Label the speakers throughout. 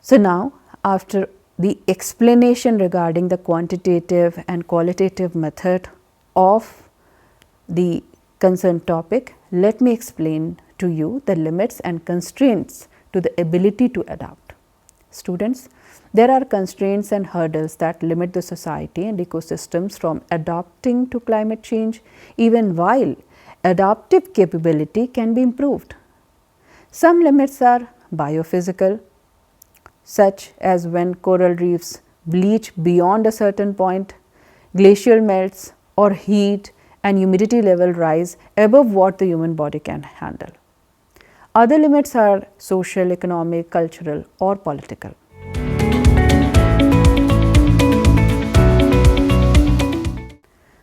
Speaker 1: So now, after the explanation regarding the quantitative and qualitative method of the concerned topic, let me explain to you the limits and constraints to the ability to adapt. Students, there are constraints and hurdles that limit the society and ecosystems from adapting to climate change, even while adaptive capability can be improved. Some limits are biophysical, such as when coral reefs bleach beyond a certain point, glacial melts, or heat and humidity level rise above what the human body can handle. Other limits are social, economic, cultural, or political.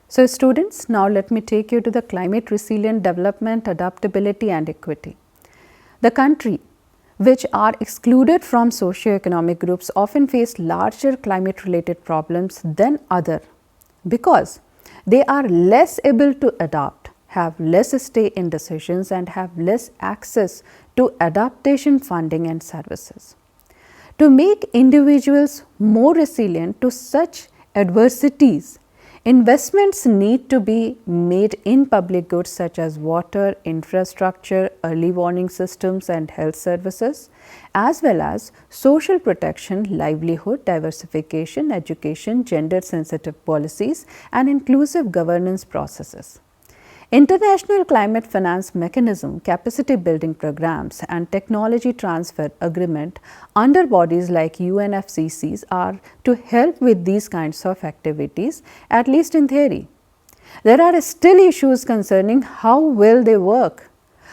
Speaker 1: So, students, now let me take you to the climate resilient development, adaptability, and equity. The country which are excluded from socio-economic groups often face larger climate related problems than other because they are less able to adapt, have less say in decisions, and have less access to adaptation funding and services. To make individuals more resilient to such adversities, investments need to be made in public goods such as water, infrastructure, early warning systems and health services, as well as social protection, livelihood, diversification, education, gender sensitive policies and inclusive governance processes. International climate finance mechanism, capacity building programs and technology transfer agreement under bodies like UNFCCC are to help with these kinds of activities, at least in theory. There are still issues concerning how well they work,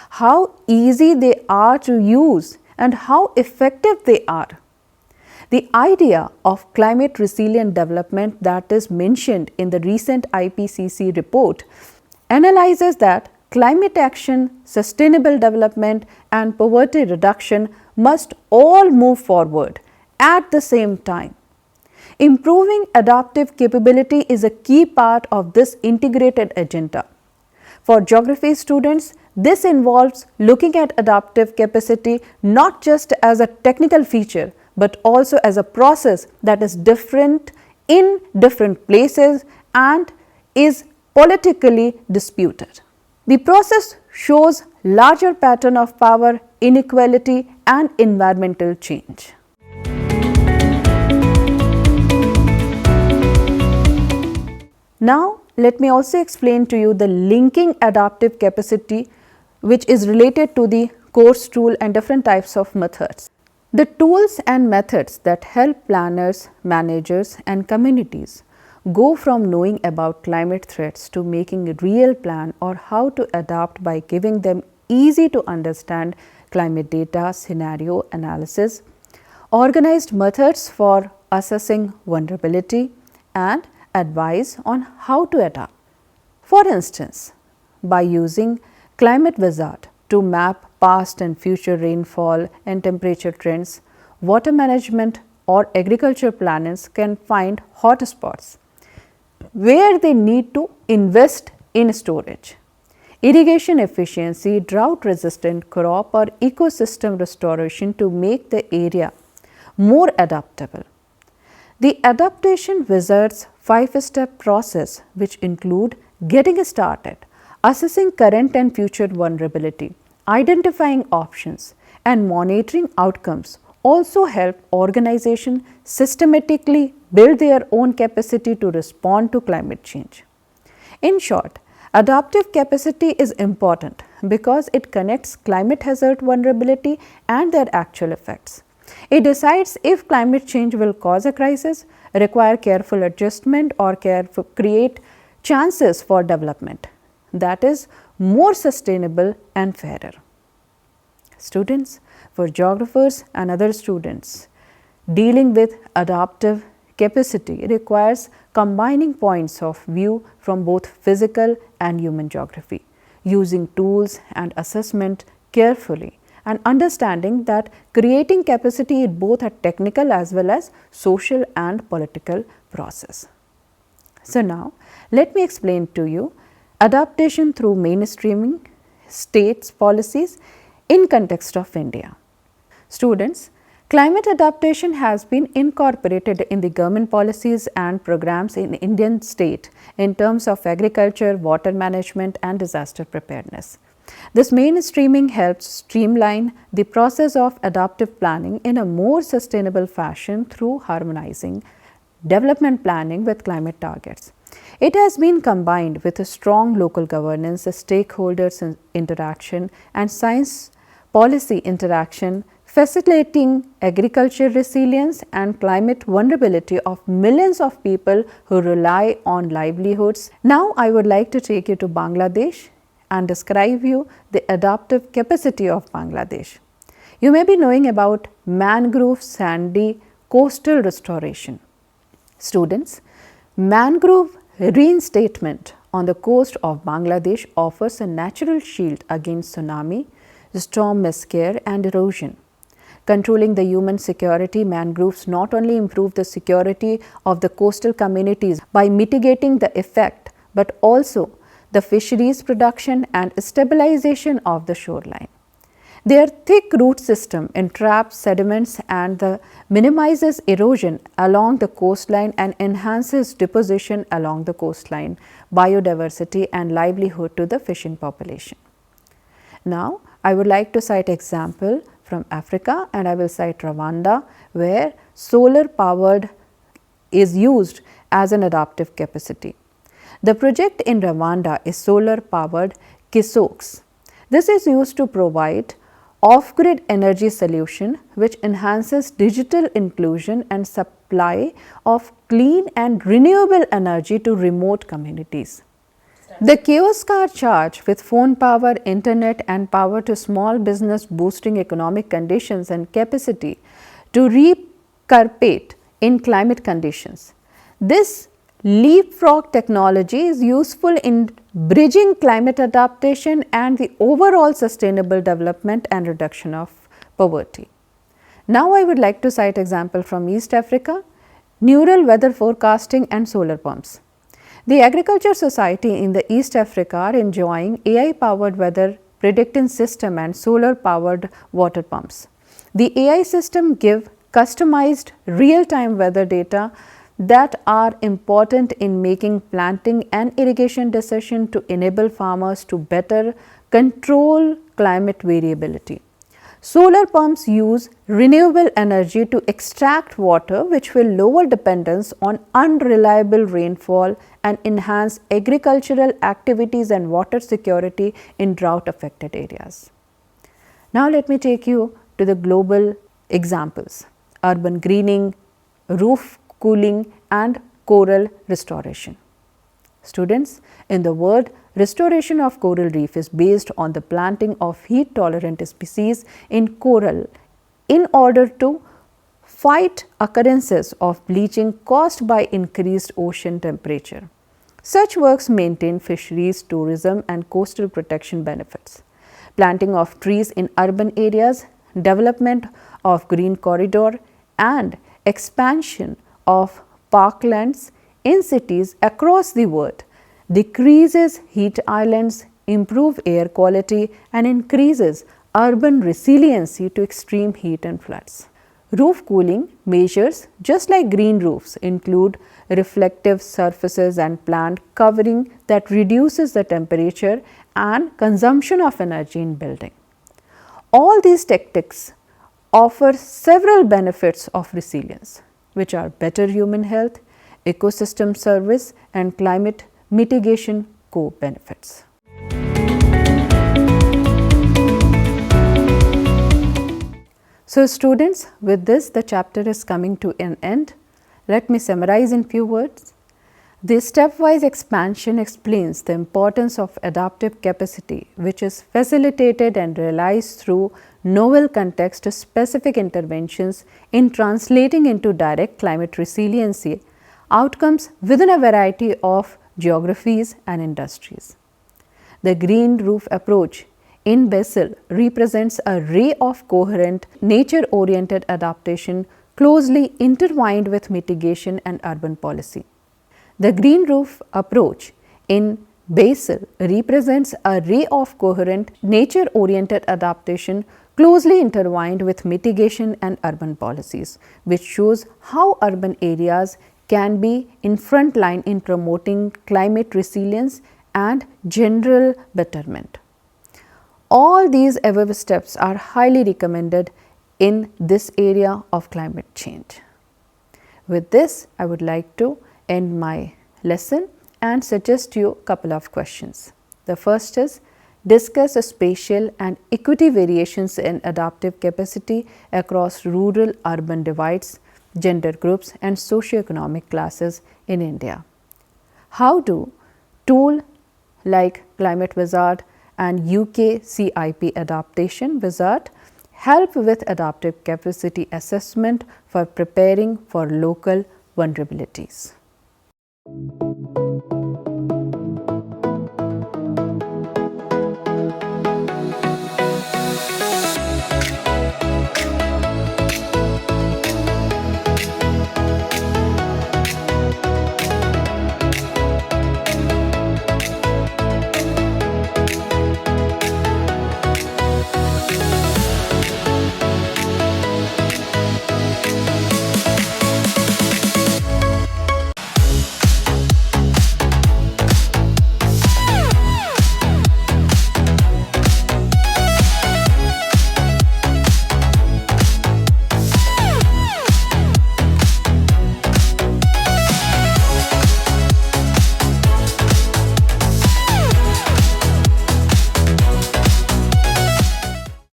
Speaker 1: how easy they are to use and how effective they are. The idea of climate resilient development that is mentioned in the recent IPCC report analyzes that climate action, sustainable development and poverty reduction must all move forward at the same time. Improving adaptive capability is a key part of this integrated agenda. For geography students, this involves looking at adaptive capacity not just as a technical feature, but also as a process that is different in different places and is politically disputed. The process shows larger pattern of power, inequality and environmental change. Now, let me also explain to you the linking adaptive capacity which is related to the course tool and different types of methods. The tools and methods that help planners, managers and communities go from knowing about climate threats to making a real plan or how to adapt by giving them easy to understand climate data, scenario analysis, organized methods for assessing vulnerability and advice on how to adapt. For instance, by using Climate Wizard to map past and future rainfall and temperature trends, water management or agriculture planners can find hotspots where they need to invest in storage, irrigation efficiency, drought resistant crop or ecosystem restoration to make the area more adaptable. The Adaptation Wizard's 5-step process, which include getting started, assessing current and future vulnerability, identifying options and monitoring outcomes, also help organizations systematically build their own capacity to respond to climate change. In short, adaptive capacity is important because it connects climate hazard vulnerability and their actual effects. It decides if climate change will cause a crisis, require careful adjustment or create chances for development that is more sustainable and fairer. Students, for geographers and other students, dealing with adaptive capacity requires combining points of view from both physical and human geography, using tools and assessment carefully and understanding that creating capacity is both a technical as well as social and political process. So now, let me explain to you adaptation through mainstreaming states policies in context of India. Students, Climate adaptation has been incorporated in the government policies and programs in Indian state in terms of agriculture, water management and disaster preparedness. This mainstreaming helps streamline the process of adaptive planning in a more sustainable fashion through harmonizing development planning with climate targets. It has been combined with a strong local governance, stakeholders interaction and science policy interaction, facilitating agriculture resilience and climate vulnerability of millions of people who rely on livelihoods. Now I would like to take you to Bangladesh and describe you the adaptive capacity of Bangladesh. You may be knowing about mangrove sandy coastal restoration. Students, mangrove reinstatement on the coast of Bangladesh offers a natural shield against tsunami, storm scare and erosion. Controlling the human security, mangroves not only improve the security of the coastal communities by mitigating the effect, but also the fisheries production and stabilization of the shoreline. Their thick root system entraps sediments and minimizes erosion along the coastline and enhances deposition along the coastline, biodiversity and livelihood to the fishing population. Now, I would like to cite example from Africa, and I will cite Rwanda, where solar powered is used as an adaptive capacity. The project in Rwanda is solar powered Kisox. This is used to provide off-grid energy solution which enhances digital inclusion and supply of clean and renewable energy to remote communities. The kiosk car charge with phone power, internet and power to small business, boosting economic conditions and capacity to recuperate in climate conditions. This leapfrog technology is useful in bridging climate adaptation and the overall sustainable development and reduction of poverty. Now I would like to cite example from East Africa, neural weather forecasting and solar pumps. The Agriculture Society in the East Africa are enjoying AI powered weather predicting system and solar powered water pumps. The AI system give customized real time weather data that are important in making planting and irrigation decisions to enable farmers to better control climate variability. Solar pumps use renewable energy to extract water, which will lower dependence on unreliable rainfall and enhance agricultural activities and water security in drought affected areas. Now let me take you to the global examples: urban greening, roof cooling and coral restoration. Students, in the world, restoration of coral reef is based on the planting of heat tolerant species in coral in order to fight occurrences of bleaching caused by increased ocean temperature. Such works maintain fisheries, tourism and coastal protection benefits. Planting of trees in urban areas, development of green corridor and expansion of parklands in cities across the world decreases heat islands, improve air quality and increases urban resiliency to extreme heat and floods. Roof cooling measures, just like green roofs, include reflective surfaces and plant covering that reduces the temperature and consumption of energy in building. All these tactics offer several benefits of resilience, which are better human health, ecosystem service and climate mitigation co-benefits. So students, with this the chapter is coming to an end. Let me summarize in few words. The stepwise expansion explains the importance of adaptive capacity, which is facilitated and realized through novel context specific interventions in translating into direct climate resiliency outcomes within a variety of geographies and industries. The green roof approach in Basel represents a ray of coherent nature-oriented adaptation closely intertwined with mitigation and urban policy. The green roof approach in Basel represents a ray of coherent nature-oriented adaptation closely intertwined with mitigation and urban policies, which shows how urban areas can be in front line in promoting climate resilience and general betterment. All these above steps are highly recommended in this area of climate change. With this, I would like to end my lesson and suggest you a couple of questions. The first is, discuss spatial and equity variations in adaptive capacity across rural urban divides, gender groups and socioeconomic classes in India. How do tools like Climate Wizard and UK CIP Adaptation Wizard help with adaptive capacity assessment for preparing for local vulnerabilities?